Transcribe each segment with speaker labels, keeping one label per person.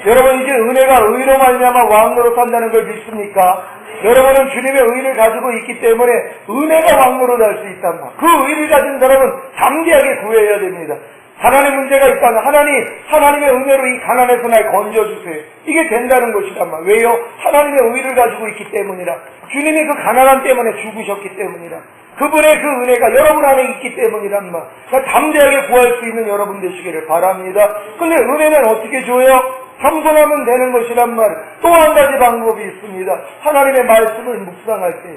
Speaker 1: 여러분 이제 은혜가 의로 말미암아 왕노릇 한다는 걸 믿습니까? 여러분은 주님의 의를 가지고 있기 때문에 은혜가 왕노릇 할 수 있단 말. 그 의를 가진 사람은 담대하게 구해야 됩니다. 가난의 문제가 있다면 하나님의 은혜로 이 가난에서 날 건져주세요. 이게 된다는 것이란 말. 왜요? 하나님의 의를 가지고 있기 때문이라. 주님이 그 가난함 때문에 죽으셨기 때문이라. 그분의 그 은혜가 여러분 안에 있기 때문이란 말. 그러니까 담대하게 구할 수 있는 여러분 되시기를 바랍니다. 근데 은혜는 어떻게 줘요? 겸손하면 되는 것이란 말. 또 한 가지 방법이 있습니다. 하나님의 말씀을 묵상할 때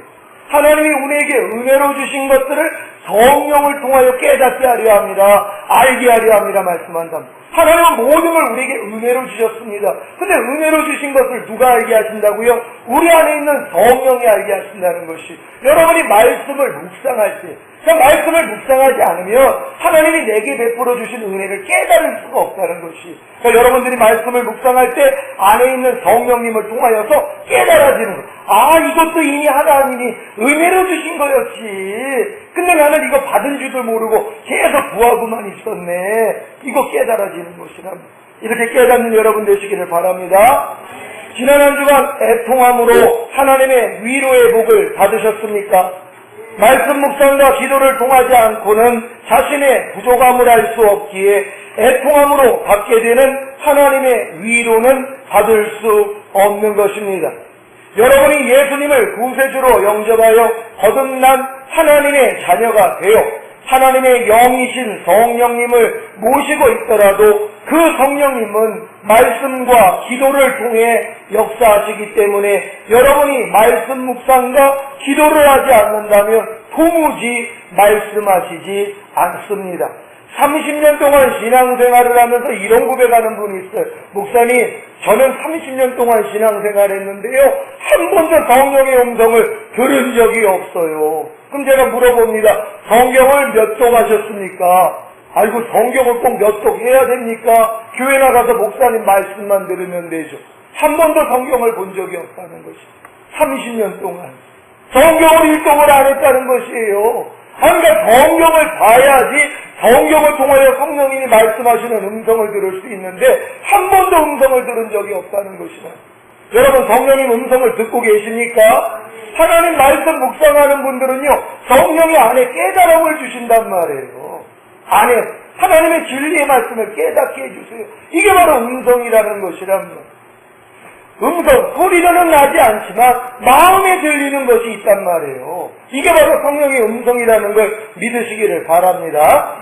Speaker 1: 하나님이 우리에게 은혜로 주신 것들을 성령을 통하여 깨닫게 하려 합니다. 알게 하려 합니다. 말씀한답니다. 하나님은 모든 걸 우리에게 은혜로 주셨습니다. 근데 은혜로 주신 것을 누가 알게 하신다고요? 우리 안에 있는 성령이 알게 하신다는 것이. 여러분이 말씀을 묵상할 때 말씀을 묵상하지 않으면 하나님이 내게 베풀어 주신 은혜를 깨달을 수가 없다는 것이. 그러니까 여러분들이 말씀을 묵상할 때 안에 있는 성령님을 통하여서 깨달아지는 것. 이것도 이미 하나님이 은혜로 주신 거였지. 근데 나는 이거 받은 줄도 모르고 계속 구하고만 있었네. 이거 깨달아지는 것이랍니다. 이렇게 깨닫는 여러분 되시기를 바랍니다. 지난 한 주간 애통함으로 하나님의 위로의 복을 받으셨습니까? 말씀 묵상과 기도를 통하지 않고는 자신의 부족함을 알 수 없기에 애통함으로 받게 되는 하나님의 위로는 받을 수 없는 것입니다. 여러분이 예수님을 구세주로 영접하여 거듭난 하나님의 자녀가 되어 하나님의 영이신 성령님을 모시고 있더라도 그 성령님은 말씀과 기도를 통해 역사하시기 때문에 여러분이 말씀 묵상과 기도를 하지 않는다면 도무지 말씀하시지 않습니다. 30년 동안 신앙생활을 하면서 이런 고백하는 분이 있어요. 목사님, 저는 30년 동안 신앙생활을 했는데요, 한 번도 성령의 음성을 들은 적이 없어요. 그럼 제가 물어봅니다. 성경을 몇 독 하셨습니까? 아이고, 성경을 꼭 몇 독 해야 됩니까? 교회 나가서 목사님 말씀만 들으면 되죠. 한 번도 성경을 본 적이 없다는 것이. 30년 동안 성경을 일독을 안 했다는 것이에요. 그러니까 성경을 봐야지 성경을 통하여 성령님이 말씀하시는 음성을 들을 수 있는데 한 번도 음성을 들은 적이 없다는 것이다. 여러분, 성령님 음성을 듣고 계십니까? 하나님 말씀 묵상하는 분들은요, 성령이 안에 깨달음을 주신단 말이에요. 안에 하나님의 진리의 말씀을 깨닫게 해주세요. 이게 바로 음성이라는 것이란 말이에요. 음성, 소리로는 나지 않지만 마음에 들리는 것이 있단 말이에요. 이게 바로 성령의 음성이라는 걸 믿으시기를 바랍니다.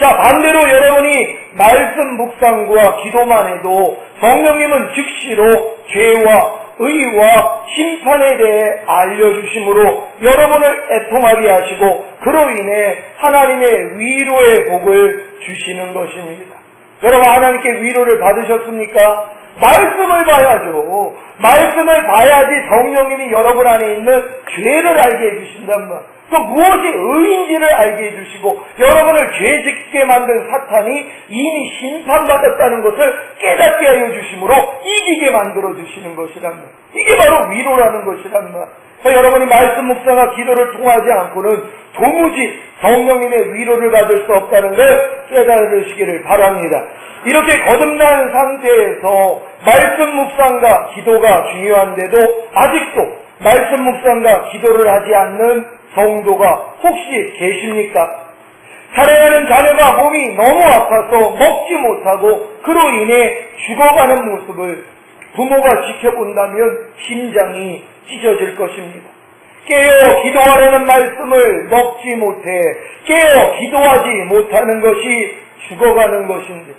Speaker 1: 자, 반대로 여러분이 말씀 묵상과 기도만 해도 성령님은 즉시로 죄와 의와 심판에 대해 알려주심으로 여러분을 애통하게 하시고 그로 인해 하나님의 위로의 복을 주시는 것입니다. 여러분, 하나님께 위로를 받으셨습니까? 말씀을 봐야죠. 말씀을 봐야지 성령님이 여러분 안에 있는 죄를 알게 해주신단 말. 또 무엇이 의인지를 알게 해주시고 여러분을 죄짓게 만든 사탄이 이미 심판받았다는 것을 깨닫게 하여 주심으로 이기게 만들어 주시는 것이란 말. 이게 바로 위로라는 것이란 말. 그래서 여러분이 말씀 묵상과 기도를 통하지 않고는 도무지 성령님의 위로를 받을 수 없다는 걸 깨달으시기를 바랍니다. 이렇게 거듭난 상태에서 말씀 묵상과 기도가 중요한데도 아직도 말씀 묵상과 기도를 하지 않는 성도가 혹시 계십니까? 사랑하는 자녀가 몸이 너무 아파서 먹지 못하고 그로 인해 죽어가는 모습을 부모가 지켜본다면 심장이 찢어질 것입니다. 깨어 기도하라는 말씀을 먹지 못해 깨어 기도하지 못하는 것이 죽어가는 것인데,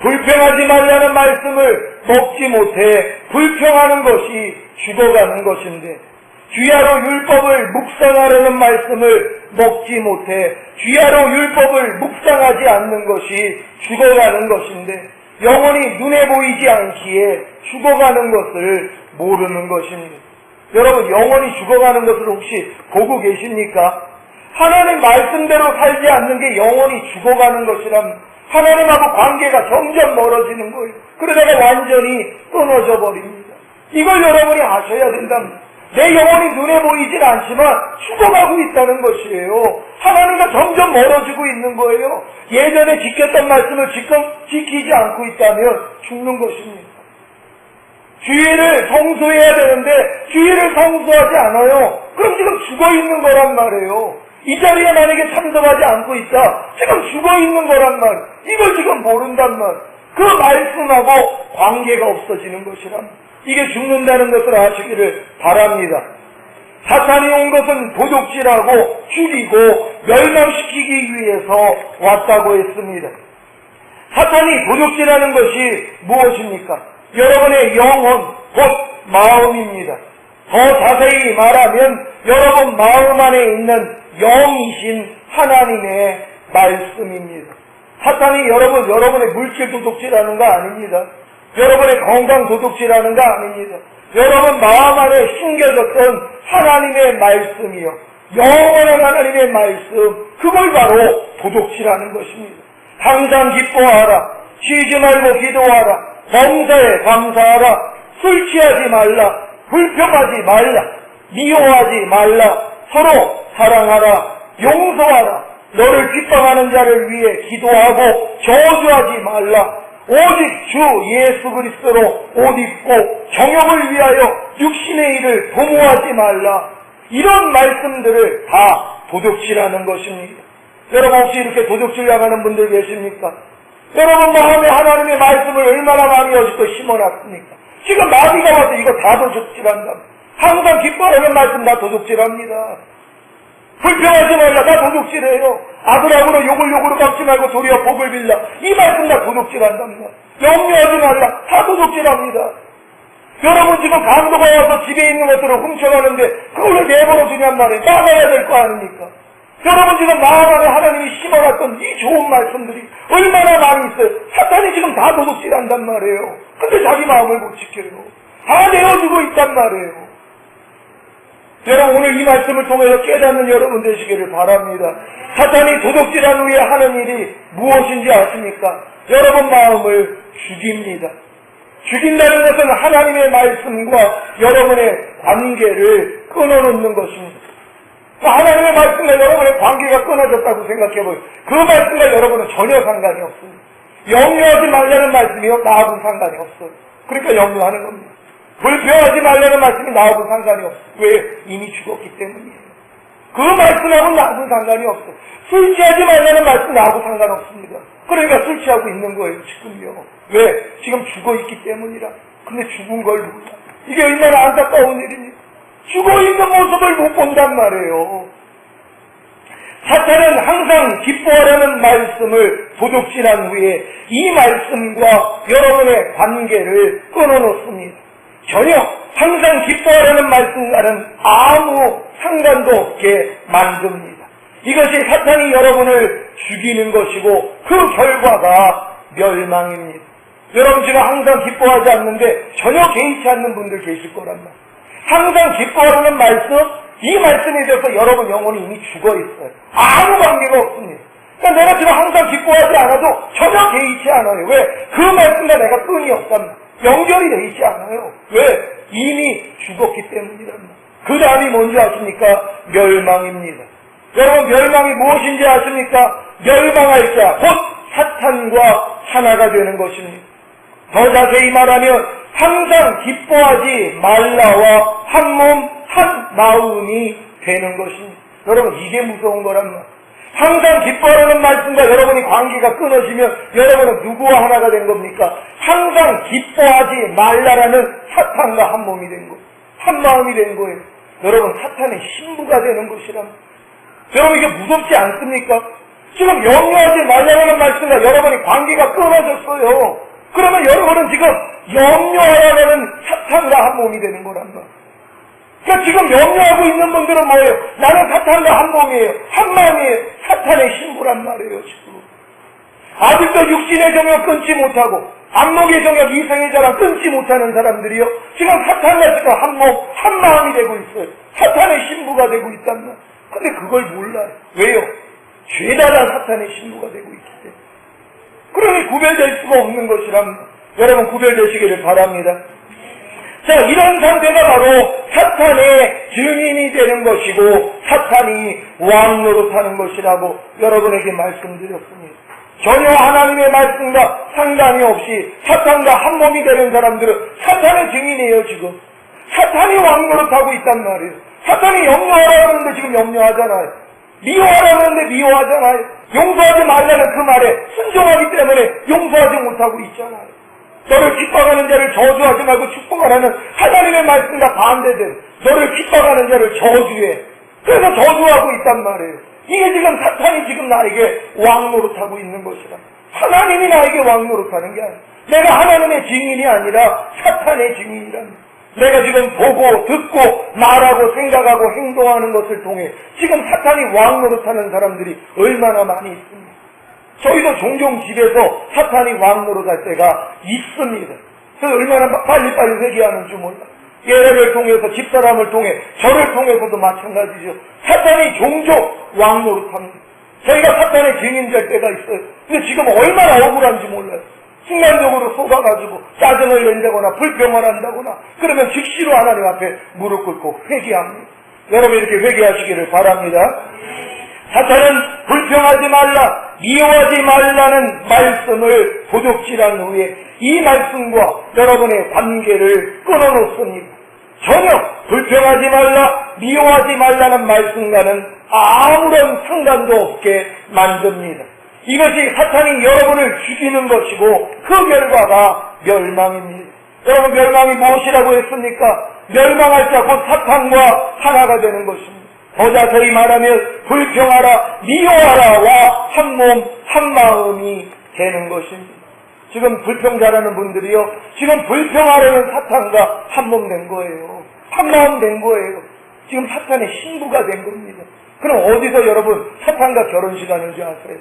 Speaker 1: 불평하지 말라는 말씀을 먹지 못해 불평하는 것이 죽어가는 것인데, 주야로 율법을 묵상하라는 말씀을 먹지 못해 주야로 율법을 묵상하지 않는 것이 죽어가는 것인데, 영원히 눈에 보이지 않기에 죽어가는 것을 모르는 것입니다. 여러분, 영원히 죽어가는 것을 혹시 보고 계십니까? 하나님 말씀대로 살지 않는 게 영원히 죽어가는 것이란, 하나님하고 관계가 점점 멀어지는 거예요. 그러다가 완전히 끊어져 버립니다. 이걸 여러분이 아셔야 된답니다. 내 영혼이 눈에 보이질 않지만 죽어가고 있다는 것이에요. 하나님과 점점 멀어지고 있는 거예요. 예전에 지켰던 말씀을 지금 지키지 않고 있다면 죽는 것입니다. 주일을 성수해야 되는데 주일을 성수하지 않아요. 그럼 지금 죽어 있는 거란 말이에요. 이 자리에 만약에 참석하지 않고 있다. 지금 죽어 있는 거란 말. 이걸 지금 모른단 말. 그 말씀하고 관계가 없어지는 것이란 말. 이게 죽는다는 것을 아시기를 바랍니다. 사탄이 온 것은 도둑질하고 죽이고 멸망시키기 위해서 왔다고 했습니다. 사탄이 도둑질하는 것이 무엇입니까? 여러분의 영혼, 곧 마음입니다. 더 자세히 말하면 여러분 마음 안에 있는 영이신 하나님의 말씀입니다. 사탄이 여러분의 물질 도둑질하는 거 아닙니다. 여러분의 건강 도둑질하는 거 아닙니다. 여러분 마음 안에 심겨졌던 하나님의 말씀이요. 영원한 하나님의 말씀, 그걸 바로 도둑질하는 것입니다. 항상 기뻐하라. 쉬지 말고 기도하라. 범사에 감사하라. 술 취하지 말라. 불평하지 말라. 미워하지 말라. 서로 사랑하라. 용서하라. 너를 핍박하는 자를 위해 기도하고 저주하지 말라. 오직 주 예수 그리스도로 옷 입고 정욕을 위하여 육신의 일을 도모하지 말라. 이런 말씀들을 다 도둑질하는 것입니다. 여러분 혹시 이렇게 도둑질 나가는 분들 계십니까? 여러분 마음에 하나님의 말씀을 얼마나 많이 어짓고 심어놨습니까? 지금 마귀가 와서 이거 다 도둑질한다. 항상 기뻐하는 말씀 다 도둑질합니다. 불평하지 말라. 다 도둑질해요. 아들하고로 욕으로 갚지 말고 도리어 복을 빌라. 이 말씀 다 도둑질한답니다. 염려하지 말라. 다 도둑질합니다. 여러분 지금 강도가 와서 집에 있는 것들을 훔쳐가는데 그걸 왜 내버려 두냔 말이에요. 나가야 될 거 아닙니까? 여러분 지금 마음 안에 하나님이 심어놨던 이 좋은 말씀들이 얼마나 많이 있어요. 사탄이 지금 다 도둑질한단 말이에요. 근데 자기 마음을 못 지켜요. 다 내어주고 있단 말이에요. 여러분 오늘 이 말씀을 통해서 깨닫는 여러분 되시기를 바랍니다. 사탄이 도둑질한 후에 하는 일이 무엇인지 아십니까? 여러분 마음을 죽입니다. 죽인다는 것은 하나님의 말씀과 여러분의 관계를 끊어놓는 것입니다. 하나님의 말씀과 여러분의 관계가 끊어졌다고 생각해보세요. 그 말씀과 여러분은 전혀 상관이 없습니다. 염려하지 말라는 말씀이요, 나하고는 상관이 없어요. 그러니까 염려하는 겁니다. 불평하지 말라는 말씀이 나하고 상관이 없어요. 왜? 이미 죽었기 때문이에요. 그 말씀하고는 나하고 상관이 없어요. 술 취하지 말라는 말씀 나하고 상관없습니다. 그러니까 술 취하고 있는 거예요, 지금요. 왜? 지금 죽어 있기 때문이라. 근데 죽은 걸 몰라. 이게 얼마나 안타까운 일입니까? 죽어 있는 모습을 못 본단 말이에요. 사탄은 항상 기뻐하라는 말씀을 도둑질한 후에 이 말씀과 여러분의 관계를 끊어놓습니다. 전혀 항상 기뻐하라는 말씀과는 아무 상관도 없게 만듭니다. 이것이 사탄이 여러분을 죽이는 것이고 그 결과가 멸망입니다. 여러분 지금 항상 기뻐하지 않는데 전혀 개의치 않는 분들 계실 거란 말이에요. 항상 기뻐하라는 말씀, 이 말씀에 대해서 여러분 영혼이 이미 죽어 있어요. 아무 관계가 없습니다. 그러니까 내가 지금 항상 기뻐하지 않아도 전혀 개의치 않아요. 왜? 그 말씀과 내가 끈이 없답니다. 연결이 되어 있지 않아요. 왜? 이미 죽었기 때문이랍니다. 그 다음이 뭔지 아십니까? 멸망입니다. 여러분 멸망이 무엇인지 아십니까? 멸망할 자, 곧 사탄과 하나가 되는 것입니다. 더 자세히 말하면 항상 기뻐하지 말라와 한 몸, 한 마음이 되는 것입니다. 여러분 이게 무서운 거란 말이에요. 항상 기뻐하는 말씀과 여러분이 관계가 끊어지면 여러분은 누구와 하나가 된 겁니까? 항상 기뻐하지 말라라는 사탄과 한 몸이 된 거예요. 한 마음이 된 거예요. 여러분 사탄의 신부가 되는 것이랍니다. 여러분 이게 무섭지 않습니까? 지금 염려하지 말라는 말씀과 여러분이 관계가 끊어졌어요. 그러면 여러분은 지금 염려하라는 사탄과 한 몸이 되는 거란 말이에요. 그러니까 지금 염려하고 있는 분들은 뭐예요? 나는 사탄과 한 몸이에요. 한 마음이에요. 사탄의 신부란 말이에요, 지금. 아직도 육신의 정욕 끊지 못하고, 안목의 정욕, 이성의 자랑 끊지 못하는 사람들이요. 지금 사탄과 지금 한 몸, 한 마음이 되고 있어요. 사탄의 신부가 되고 있단 말이에요. 근데 그걸 몰라요. 왜요? 죄다란 사탄의 신부가 되고 있기 때문에. 그러니 구별될 수가 없는 것이랍니다. 여러분 구별되시기를 바랍니다. 자, 자, 이런 상태가 바로 사탄의 증인이 되는 것이고 사탄이 왕 노릇하는 것이라고 여러분에게 말씀드렸습니다. 전혀 하나님의 말씀과 상관이 없이 사탄과 한 몸이 되는 사람들은 사탄의 증인이에요. 지금 사탄이 왕 노릇하고 있단 말이에요. 사탄이 염려하라 그러는데 지금 염려하잖아요. 미워하라 그러는데 미워하잖아요. 용서하지 말라는 그 말에 순종하기 때문에 용서하지 못하고 있잖아요. 너를 핍박하는 자를 저주하지 말고 축복하라는 하나님의 말씀과 반대된 너를 핍박하는 자를 저주해. 그래서 저주하고 있단 말이에요. 이게 지금 사탄이 지금 나에게 왕 노릇하고 있는 것이라. 하나님이 나에게 왕 노릇하는 게 아니야. 내가 하나님의 증인이 아니라 사탄의 증인이랍니다. 내가 지금 보고 듣고 말하고 생각하고 행동하는 것을 통해 지금 사탄이 왕 노릇하는 사람들이 얼마나 많이 있습니다. 저희도 종종 집에서 사탄이 왕 노릇할 때가 있습니다. 그래서 얼마나 빨리빨리 회개하는 줄 몰라. 예배를 통해서 집사람을 통해 저를 통해서도 마찬가지죠. 사탄이 종종 왕 노릇합니다. 저희가 사탄의 증인 될 때가 있어요. 근데 지금 얼마나 억울한지 몰라요. 순간적으로 속아가지고 짜증을 낸다거나 불평을 한다거나 그러면 즉시로 하나님 앞에 무릎 꿇고 회개합니다. 여러분 이렇게 회개하시기를 바랍니다. 사탄은 불평하지 말라, 미워하지 말라는 말씀을 도둑질한 후에 이 말씀과 여러분의 관계를 끊어놓습니다. 전혀 불평하지 말라, 미워하지 말라는 말씀과는 아무런 상관도 없게 만듭니다. 이것이 사탄이 여러분을 죽이는 것이고 그 결과가 멸망입니다. 여러분 멸망이 무엇이라고 했습니까? 멸망할 자 곧 사탄과 하나가 되는 것입니다. 더 자세히 말하면 불평하라, 미워하라와 한 몸, 한 마음이 되는 것입니다. 지금 불평 잘하는 분들이요. 지금 불평하려는 사탄과 한 몸 된 거예요. 한 마음 된 거예요. 지금 사탄의 신부가 된 겁니다. 그럼 어디서 여러분 사탄과 결혼식 하는 줄 아세요?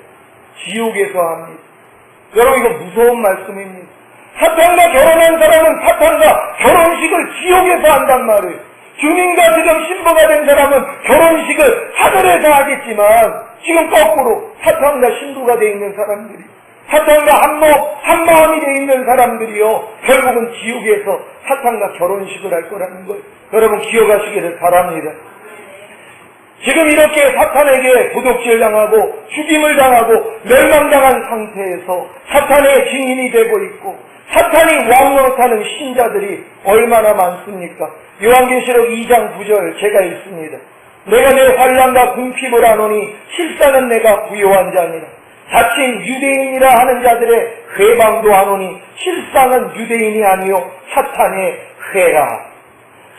Speaker 1: 지옥에서 합니다. 여러분 이거 무서운 말씀입니다. 사탄과 결혼한 사람은 사탄과 결혼식을 지옥에서 한단 말이에요. 주님과 지금 신부가 된 사람은 결혼식을 하늘에서 하겠지만 지금 거꾸로 사탄과 신부가 돼 있는 사람들이 사탄과 한 마음이 돼 있는 사람들이요 결국은 지옥에서 사탄과 결혼식을 할 거라는 걸 여러분 기억하시기를 바랍니다. 지금 이렇게 사탄에게 도둑질 당하고 죽임을 당하고 멸망당한 상태에서 사탄의 증인이 되고 있고 사탄이 왕노릇하는 신자들이 얼마나 많습니까? 요한계시록 2장 9절 제가 읽습니다. 내가 내 환난과 궁핍을 하노니 실상은 내가 부요한 자니라. 자칭 유대인이라 하는 자들의 회방도 하노니 실상은 유대인이 아니요 사탄의 회라.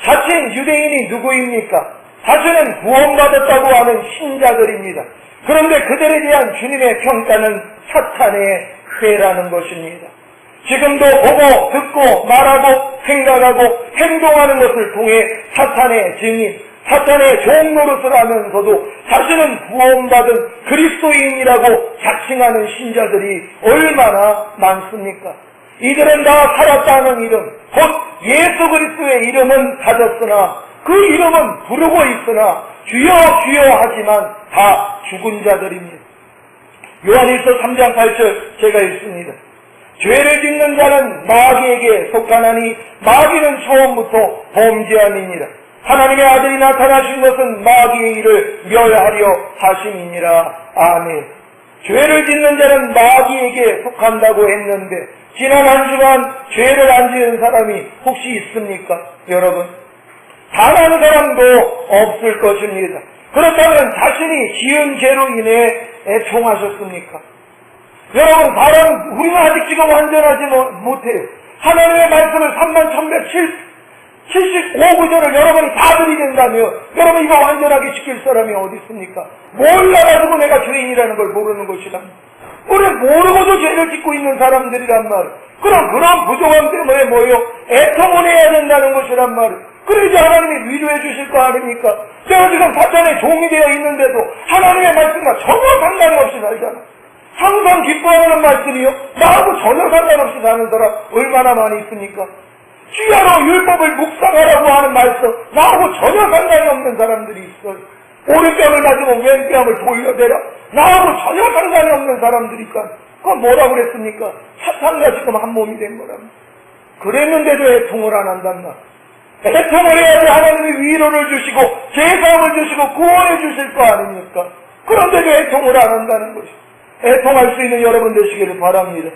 Speaker 1: 자칭 유대인이 누구입니까? 자신은 구원받았다고 하는 신자들입니다. 그런데 그들에 대한 주님의 평가는 사탄의 회라는 것입니다. 지금도 보고 듣고 말하고 생각하고 행동하는 것을 통해 사탄의 증인, 사탄의 종 노릇을 하면서도 자신은 구원받은 그리스도인이라고 자칭하는 신자들이 얼마나 많습니까? 이들은 다 살았다는 이름, 곧 예수 그리스도의 이름은 가졌으나 그 이름은 부르고 있으나 주여 주여 하지만 다 죽은 자들입니다. 요한일서 3장 8절 제가 읽습니다. 죄를 짓는 자는 마귀에게 속하나니 마귀는 처음부터 범죄함이니라. 하나님의 아들이 나타나신 것은 마귀의 일을 멸하려 하심이니라. 아멘. 죄를 짓는 자는 마귀에게 속한다고 했는데 지난 한 주간 죄를 안 지은 사람이 혹시 있습니까? 여러분 단 한 사람도 없을 것입니다. 그렇다면 자신이 지은 죄로 인해 애통하셨습니까? 여러분 우리는 아직 지금 완전하지 못해요. 하나님의 말씀을 31,175구절을 여러분이 다 들이댄다며 여러분 이거 완전하게 지킬 사람이 어디 있습니까? 몰라가지고 내가 죄인이라는 걸 모르는 것이다. 우리 모르고도 죄를 짓고 있는 사람들이란 말이에요. 그럼 그런 부족함 때문에 뭐예요? 애통을 해야 된다는 것이란 말이에요. 그래야지 하나님이 위로해 주실 거 아닙니까? 제가 지금 사탄의 종이 되어 있는데도 하나님의 말씀과 전혀 상관없이 살잖아. 항상 기뻐하는 말씀이요. 나하고 전혀 상관없이 사는 사람 얼마나 많이 있습니까? 주야로 율법을 묵상하라고 하는 말씀 나하고 전혀 상관이 없는 사람들이 있어요. 오른뺨을 맞으면 왼뺨을 돌려대라. 나하고 전혀 상관이 없는 사람들이니까 그건 뭐라고 그랬습니까? 사탄과 지금 한 몸이 된 거랍니다. 그랬는데도 애통을 안 한단 말. 애통을 해야지 하나님이 위로를 주시고 제사함을 주시고 구원해 주실 거 아닙니까? 그런데도 애통을 안 한다는 것이, 애통할 수 있는 여러분 되시기를 바랍니다.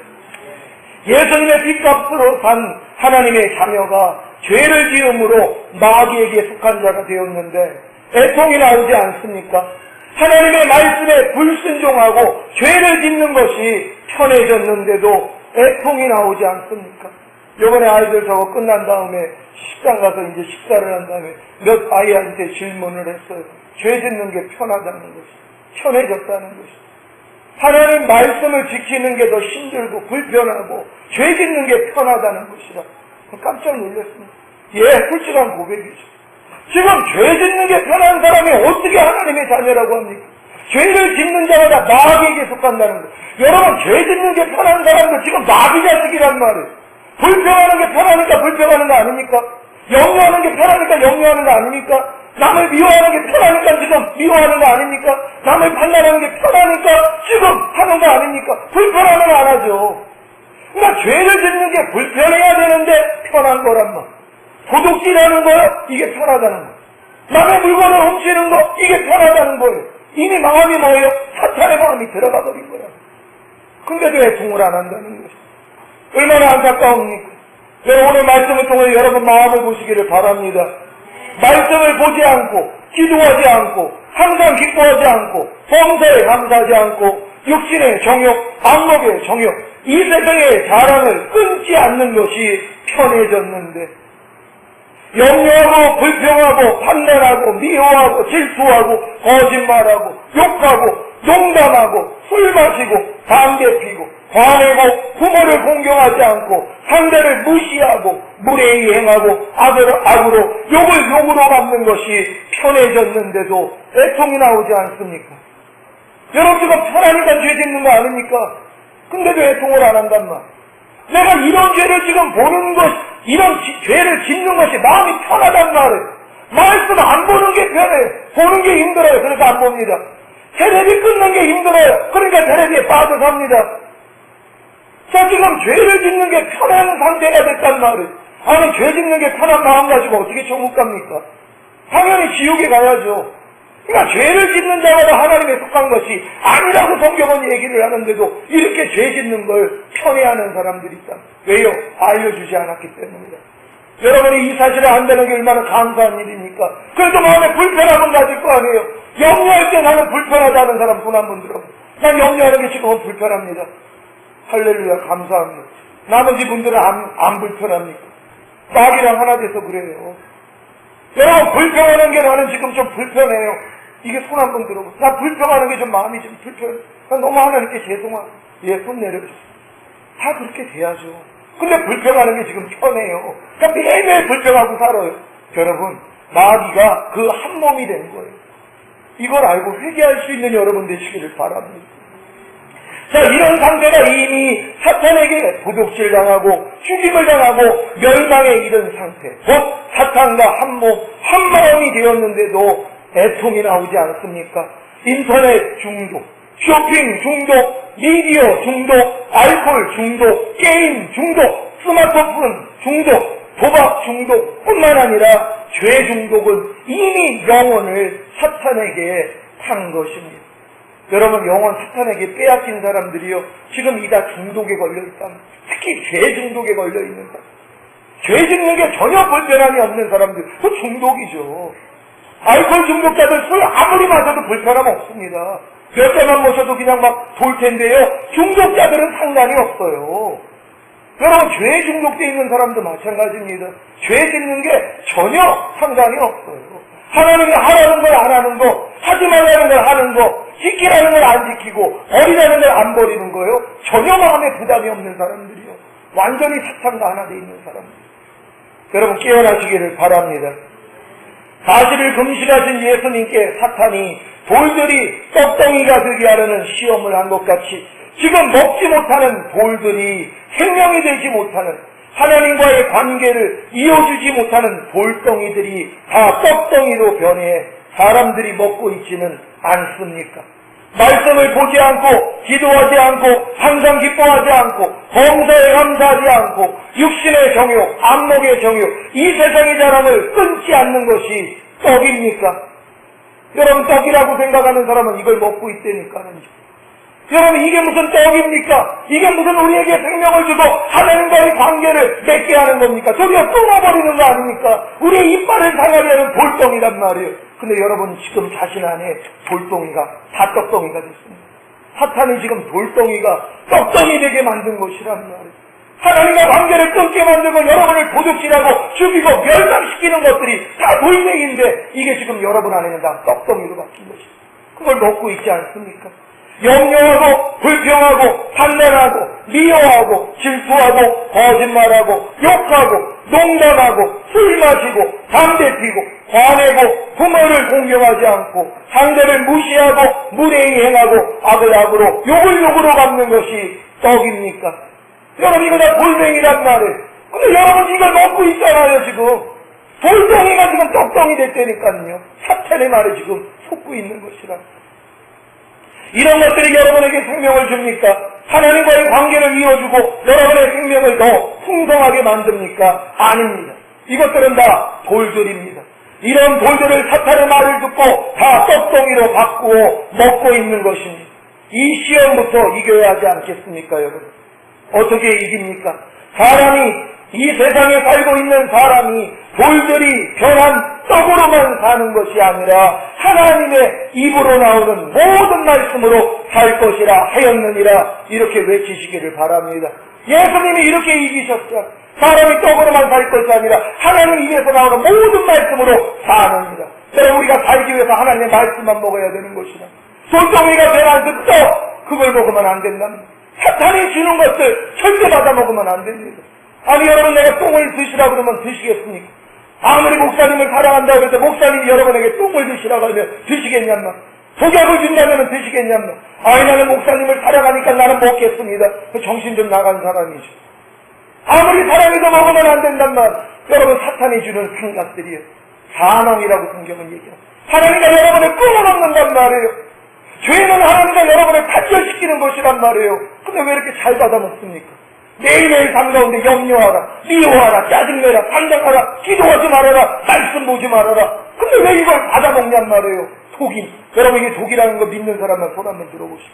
Speaker 1: 예수님의 빚값으로 산 하나님의 자녀가 죄를 지음으로 마귀에게 속한 자가 되었는데 애통이 나오지 않습니까? 하나님의 말씀에 불순종하고 죄를 짓는 것이 편해졌는데도 애통이 나오지 않습니까? 이번에 아이들 저거 끝난 다음에 식당 가서 이제 식사를 한 다음에 몇 아이한테 질문을 했어요. 죄 짓는 게 편하다는 것이, 편해졌다는 것이. 하나님 말씀을 지키는 게 더 힘들고 불편하고 죄 짓는 게 편하다는 것이라 깜짝 놀랐습니다. 예, 솔직한 고백이죠. 지금 죄 짓는 게 편한 사람이 어떻게 하나님의 자녀라고 합니까? 죄를 짓는 자마다 마귀에게 속한다는 것. 여러분, 죄 짓는 게 편한 사람도 지금 마귀 자식이란 말이에요. 불평하는 게 편하니까 불평하는 거 아닙니까? 영유하는 게 편하니까 영유하는 거 아닙니까? 남을 미워하는 게 편하니까 지금 미워하는 거 아닙니까? 남을 판단하는 게 편하니까 지금 하는 거 아닙니까? 불편하면 안 하죠. 그러니까 죄를 짓는 게 불편해야 되는데 편한 거란 말. 도둑질하는 거요? 이게 편하다는 거예요. 남의 물건을 훔치는 거? 이게 편하다는 거예요. 이미 마음이 뭐예요? 사탄의 마음이 들어가 버린 거예요. 근데도 애통을 안 한다는 것이죠. 얼마나 안타까웁니까? 오늘 말씀을 통해 여러분 마음을 보시기를 바랍니다. 말씀을 보지 않고 기도하지 않고 항상 기뻐하지 않고 범사에 감사하지 않고 육신의 정욕, 안목의 정욕, 이 세상의 자랑을 끊지 않는 것이 편해졌는데 염려하고 불평하고 판단하고 미워하고 질투하고 거짓말하고 욕하고 농담하고 술 마시고 담배 피고 화내고 부모를 공경하지 않고 상대를 무시하고 무례히 행하고 악으로 욕을 욕으로 갚는 것이 편해졌는데도 애통이 나오지 않습니까? 여러분 지금 편하니까 죄 짓는 거 아닙니까? 근데도 애통을 안 한단 말. 내가 이런 죄를 지금 보는 것, 이런 죄를 짓는 것이 마음이 편하단 말이에요. 말씀 안 보는 게 편해요. 보는 게 힘들어요. 그래서 안 봅니다. 테레비 끊는 게 힘들어요. 그러니까 테레비에 빠져 삽니다. 자, 지금 죄를 짓는 게 편한 상태가 됐단 말이에요. 아니, 죄 짓는 게 편한 마음 가지고 어떻게 천국 갑니까? 당연히 지옥에 가야죠. 그러니까 죄를 짓는 자마다 하나님에 속한 것이 아니라고 성경은 얘기를 하는데도 이렇게 죄 짓는 걸 편해하는 사람들이 있다. 왜요? 알려주지 않았기 때문이다. 여러분이 이 사실을 안다는 게 얼마나 감사한 일입니까? 그래도 마음에 불편함은 가질 거 아니에요. 염려할 때 나는 불편하다는 사람 손 한번 들어보세요. 난 염려하는 게 지금은 불편합니다. 할렐루야, 감사합니다. 나머지 분들은 안 불편합니까? 마귀랑 하나 돼서 그래요. 여러분, 불평하는 게 나는 지금 좀 불편해요. 이게 손 한번 들어보세요. 나 불평하는 게 좀 마음이 좀 불편해. 나 너무 하나님께 죄송하고. 예, 손 내려주세요. 다 그렇게 돼야죠. 근데 불평하는 게 지금 편해요. 그러니까 매일매일 불평하고 살아요. 여러분, 마귀가 그 한 몸이 된 거예요. 이걸 알고 회개할 수 있는 여러분 되시기를 바랍니다. 자, 이런 상태가 이미 사탄에게 도둑질 당하고 죽임을 당하고 멸망에 이른 상태, 곧 사탄과 한 몸, 한 마음이 되었는데도 애통이 나오지 않습니까? 인터넷 중독, 쇼핑 중독, 미디어 중독, 알코올 중독, 게임 중독, 스마트폰 중독, 도박 중독 뿐만 아니라 죄 중독은 이미 영혼을 사탄에게 판 것입니다. 여러분, 영혼 사탄에게 빼앗긴 사람들이요, 지금 이다 중독에 걸려있다. 특히 죄 중독에 걸려있는 사람. 죄 짓는 게 전혀 불편함이 없는 사람들, 그 중독이죠. 알코올 중독자들 술 아무리 마셔도 불편함 없습니다. 몇 대만 마셔도 그냥 막 돌 텐데요, 중독자들은 상관이 없어요. 여러분, 죄 중독돼 있는 사람도 마찬가지입니다. 죄 짓는 게 전혀 상관이 없어요. 하나님이 하라는 걸 안 하는 거, 하지 말라는 걸 하는 거, 지키라는 걸 안 지키고 버리라는 걸 안 버리는 거요, 전혀 마음에 부담이 없는 사람들이요, 완전히 사탄과 하나 돼 있는 사람들. 여러분, 깨어나시기를 바랍니다. 40일 금식하신 예수님께 사탄이 돌들이 떡덩이가 되게 하려는 시험을 한 것 같이 지금 먹지 못하는 돌들이 생명이 되지 못하는, 하나님과의 관계를 이어주지 못하는 돌덩이들이 다 떡덩이로 변해 사람들이 먹고 있지는 않습니까? 말씀을 보지 않고 기도하지 않고 항상 기뻐하지 않고 범사에 감사하지 않고 육신의 정욕, 안목의 정욕, 이 세상의 자랑을 끊지 않는 것이 떡입니까? 여러분, 떡이라고 생각하는 사람은 이걸 먹고 있다니까요. 여러분, 이게 무슨 떡입니까? 이게 무슨 우리에게 생명을 주고 하나님과의 관계를 맺게 하는 겁니까? 저기가 끊어버리는 거 아닙니까? 우리의 이빨을 상하게 하는 돌덩이란 말이에요. 근데 여러분, 지금 자신 안에 돌덩이가 다 떡덩이가 됐습니다. 사탄이 지금 돌덩이가 떡덩이 되게 만든 것이란 말이에요. 하나님과 관계를 끊게 만들고 여러분을 도둑질하고 죽이고 멸망시키는 것들이 다 돌멩이인데 이게 지금 여러분 안에는 다 떡덩이로 바뀐 것이에요. 그걸 먹고 있지 않습니까? 염려하고 불평하고 판단하고 미워하고 질투하고 거짓말하고 욕하고 농담하고 술 마시고 담배 피고 화내고 부모를 공경하지 않고 상대를 무시하고 무례히 행하고 악을 악으로 욕을 욕으로 갚는 것이 떡입니까? 여러분, 이거 다 돌멩이란 말이에요. 근데 여러분 이걸 먹고 있잖아요. 지금 돌덩이가 지금 떡덩이 됐다니까요. 사탄의 말에 지금 속고 있는 것이라. 이런 것들이 여러분에게 생명을 줍니까? 하나님과의 관계를 이어주고 여러분의 생명을 더 풍성하게 만듭니까? 아닙니다. 이것들은 다 돌들입니다. 이런 돌들을 사탄의 말을 듣고 다 떡덩이로 바꾸어 먹고 있는 것입니다. 이 시험부터 이겨야 하지 않겠습니까, 여러분? 어떻게 이깁니까? 이 세상에 살고 있는 사람이 돌들이 변한 떡으로만 사는 것이 아니라 하나님의 입으로 나오는 모든 말씀으로 살 것이라 하였느니라, 이렇게 외치시기를 바랍니다. 예수님이 이렇게 이기셨죠. 사람이 떡으로만 살 것이 아니라 하나님 입에서 나오는 모든 말씀으로 사느니라. 그래서 우리가 살기 위해서 하나님의 말씀만 먹어야 되는 것이라. 돌덩이가 변한 그 떡, 그걸 먹으면 안 된답니다. 사탄이 주는 것들 절대 받아 먹으면 안 됩니다. 아니, 여러분, 내가 똥을 드시라 그러면 드시겠습니까? 아무리 목사님을 사랑한다고 해서 목사님이 여러분에게 똥을 드시라고 하면 드시겠냐면, 독약을 준다면 드시겠냐면, 아니, 나는 목사님을 사랑하니까 나는 먹겠습니다. 그 정신 좀 나간 사람이죠. 아무리 사랑해도 먹으면 안 된단 말. 여러분, 사탄이 주는 생각들이에요. 사망이라고 성경은 얘기해요. 하나님과 여러분을 끊어놓는단 말이에요. 죄는 하나님과 여러분을 단절시키는 것이란 말이에요. 근데 왜 이렇게 잘 받아먹습니까? 매일매일 삶 가운데 염려하라, 미워하라, 짜증내라, 판단하라, 기도하지 말아라, 말씀 보지 말아라. 근데 왜 이걸 받아먹냔 말이에요. 독임. 여러분, 이게 독이라는 거 믿는 사람만 손 한번 들어보시오.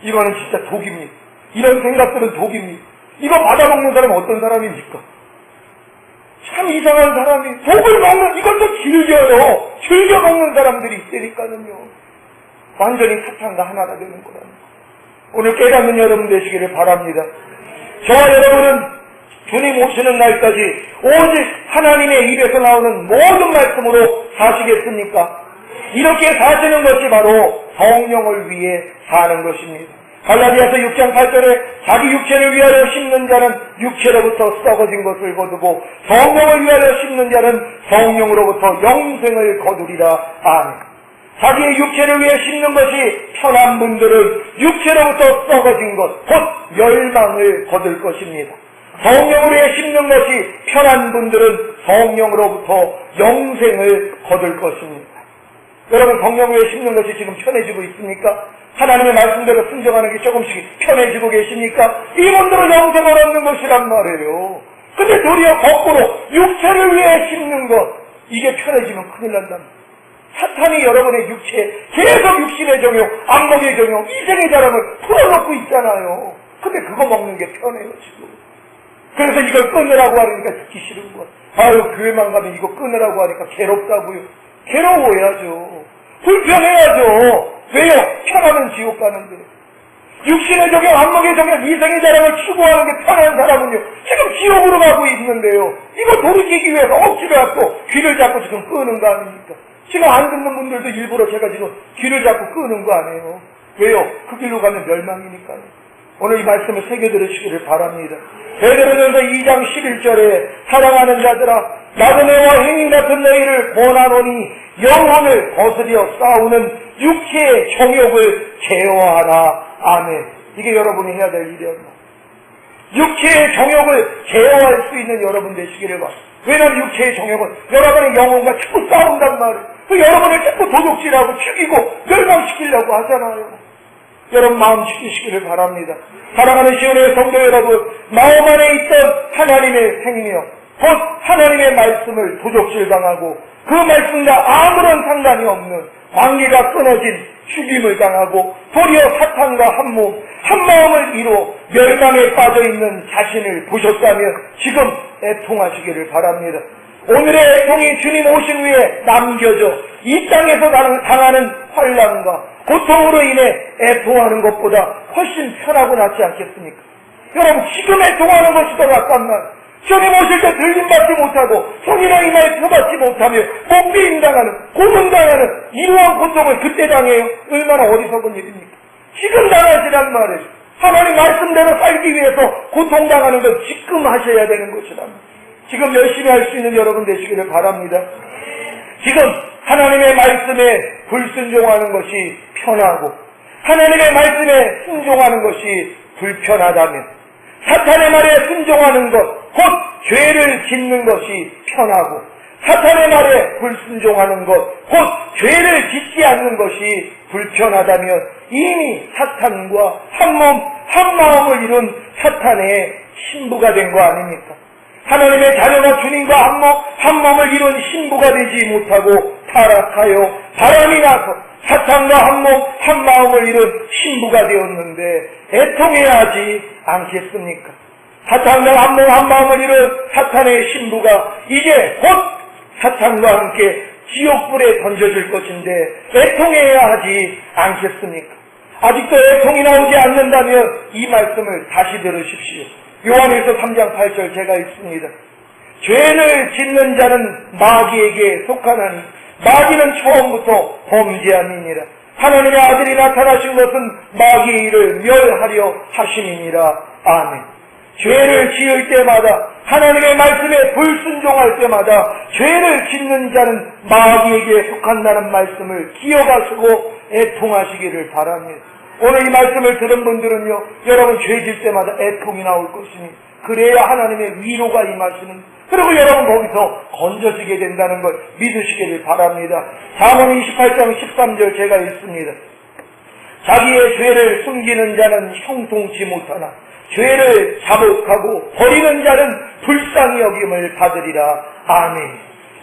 Speaker 1: 이거는 진짜 독입니다. 이런 생각들은 독입니다. 이거 받아먹는 사람은 어떤 사람입니까? 참 이상한 사람이 독을 먹는, 이걸 또 즐겨요. 즐겨 먹는 사람들이 있다니까는요. 완전히 사탄과 하나가 되는 거랍니다. 오늘 깨닫는 여러분 되시기를 바랍니다. 저와 여러분은 주님 오시는 날까지 오직 하나님의 입에서 나오는 모든 말씀으로 사시겠습니까? 이렇게 사시는 것이 바로 성령을 위해 사는 것입니다. 갈라디아서 6장 8절에 자기 육체를 위하여 심는 자는 육체로부터 썩어진 것을 거두고 성령을 위하여 심는 자는 성령으로부터 영생을 거두리라. 아멘. 자기의 육체를 위해 심는 것이 편한 분들은 육체로부터 썩어진 것, 곧 멸망을 거둘 것입니다. 성령을 위해 심는 것이 편한 분들은 성령으로부터 영생을 거둘 것입니다. 여러분, 성령을 위해 심는 것이 지금 편해지고 있습니까? 하나님의 말씀대로 순종하는 게 조금씩 편해지고 계십니까? 이분들은 영생을 얻는 것이란 말이에요. 근데 도리어 거꾸로 육체를 위해 심는 것, 이게 편해지면 큰일 난답니다. 사탄이 여러분의 육체, 계속 육신의 정욕, 안목의 정욕, 이생의 자랑을 풀어놓고 있잖아요. 근데 그거 먹는 게 편해요, 지금. 그래서 이걸 끊으라고 하니까 듣기 싫은 거. 아유, 교회만 가면 이거 끊으라고 하니까 괴롭다고요. 괴로워야죠. 불편해야죠. 왜요? 편하면 지옥 가는데. 육신의 정욕, 안목의 정욕, 이생의 자랑을 추구하는 게 편한 사람은요, 지금 지옥으로 가고 있는데요. 이거 돌이키기 위해서 억지로 갖고 귀를 잡고 지금 끄는 거 아닙니까? 지금 안 듣는 분들도 일부러 제가 지금 귀를 잡고 끄는 거 아니에요. 왜요? 그 길로 가면 멸망이니까요. 오늘 이 말씀을 새겨 들으시기를 바랍니다. 베드로전서 2장 11절에 사랑하는 자들아, 나그네와 행인 같은 너희를 권하노니 영혼을 거스려 싸우는 육체의 정욕을 제어하라. 아멘. 이게 여러분이 해야 될 일이에요. 육체의 정욕을 제어할 수 있는 여러분 되시기를 바랍니다. 왜냐하면 육체의 정욕은 여러분의 영혼과 자꾸 싸운단 말이에요. 그 여러분을 자꾸 도둑질하고 죽이고 멸망시키려고 하잖아요. 여러분 마음 지키시기를 바랍니다. 사랑하는 시온의 성도 여러분, 마음 안에 있던 하나님의 생명, 곧 하나님의 말씀을 도적질당하고 그 말씀과 아무런 상관이 없는 관계가 끊어진 죽임을 당하고 도리어 사탄과 한 마음을 이루어 멸망에 빠져있는 자신을 보셨다면 지금 애통하시기를 바랍니다. 오늘의 애통이 주님 오신 후에 남겨져 이 땅에서 당하는 환난과 고통으로 인해 애통하는 것보다 훨씬 편하고 낫지 않겠습니까? 여러분, 지금 애통하는 것이 더 낫단 주님 오실 때 들림받지 못하고 손이나 이마에 펴받지 못하며 꽁비임당하는 고문당하는 이러한 고통을 그때 당해요. 얼마나 어리석은 일입니까? 지금 당하시란 말이에요. 하나님 말씀대로 살기 위해서 고통당하는 건 지금 하셔야 되는 것이란 말이에요. 지금 열심히 할 수 있는 여러분 되시기를 바랍니다. 지금 하나님의 말씀에 불순종하는 것이 편하고 하나님의 말씀에 순종하는 것이 불편하다면 사탄의 말에 순종하는 것, 곧 죄를 짓는 것이 편하고 사탄의 말에 불순종하는 것, 곧 죄를 짓지 않는 것이 불편하다면 이미 사탄과 한 마음을 이룬 사탄의 신부가 된 거 아닙니까? 하나님의 자녀가 주님과 한 몸을 이룬 신부가 되지 못하고 타락하여 바람이 나서 사탄과 한 마음을 이룬 신부가 되었는데 애통해야 하지 않겠습니까? 사탄과 한 마음을 이룬 사탄의 신부가 이제 곧 사탄과 함께 지옥불에 던져질 것인데 애통해야 하지 않겠습니까? 아직도 애통이 나오지 않는다면 이 말씀을 다시 들으십시오. 요한일서 3장 8절 제가 읽습니다. 죄를 짓는 자는 마귀에게 속하나니 마귀는 처음부터 범죄함이니라. 하나님의 아들이 나타나신 것은 마귀의 일을 멸하려 하심이니라. 아멘. 죄를 지을 때마다 하나님의 말씀에 불순종할 때마다 죄를 짓는 자는 마귀에게 속한다는 말씀을 기억하시고 애통하시기를 바랍니다. 오늘 이 말씀을 들은 분들은요, 여러분 죄질 때마다 애통이 나올 것이니 그래야 하나님의 위로가 임하시는, 그리고 여러분 거기서 건져지게 된다는 걸 믿으시기를 바랍니다. 잠언 28장 13절 제가 읽습니다. 자기의 죄를 숨기는 자는 형통치 못하나 죄를 자복하고 버리는 자는 불쌍히 여김을 받으리라. 아멘.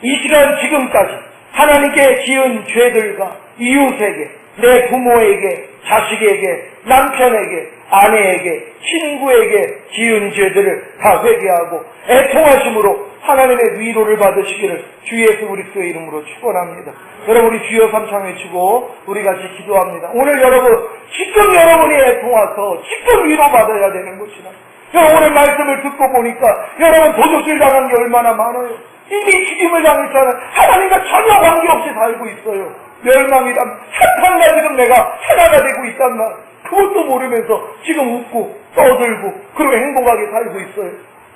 Speaker 1: 이 시간 지금까지 하나님께 지은 죄들과 이웃에게, 내 부모에게, 자식에게, 남편에게, 아내에게, 친구에게 지은 죄들을 다 회개하고 애통하심으로 하나님의 위로를 받으시기를 주 예수 그리스도의 이름으로 축원합니다. 여러분, 우리 주여 삼창 외치고 우리 같이 기도합니다. 오늘 여러분, 지금 여러분이 애통와서 지금 위로받아야 되는 것이다. 여러분, 오늘 말씀을 듣고 보니까 여러분 도둑질 당한 게 얼마나 많아요. 이미 죽임을 당했잖아요. 하나님과 전혀 관계없이 살고 있어요. 멸망이다. 사탄과 지금 내가 하나가 되고 있단 말. 그것도 모르면서 지금 웃고 떠들고 그리고 행복하게 살고 있어요.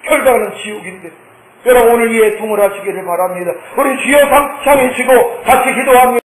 Speaker 1: 결과는 지옥인데. 여러분, 오늘 이 애통을 하시기를 바랍니다. 우리 주여 삼창 외치고 같이 기도합니다.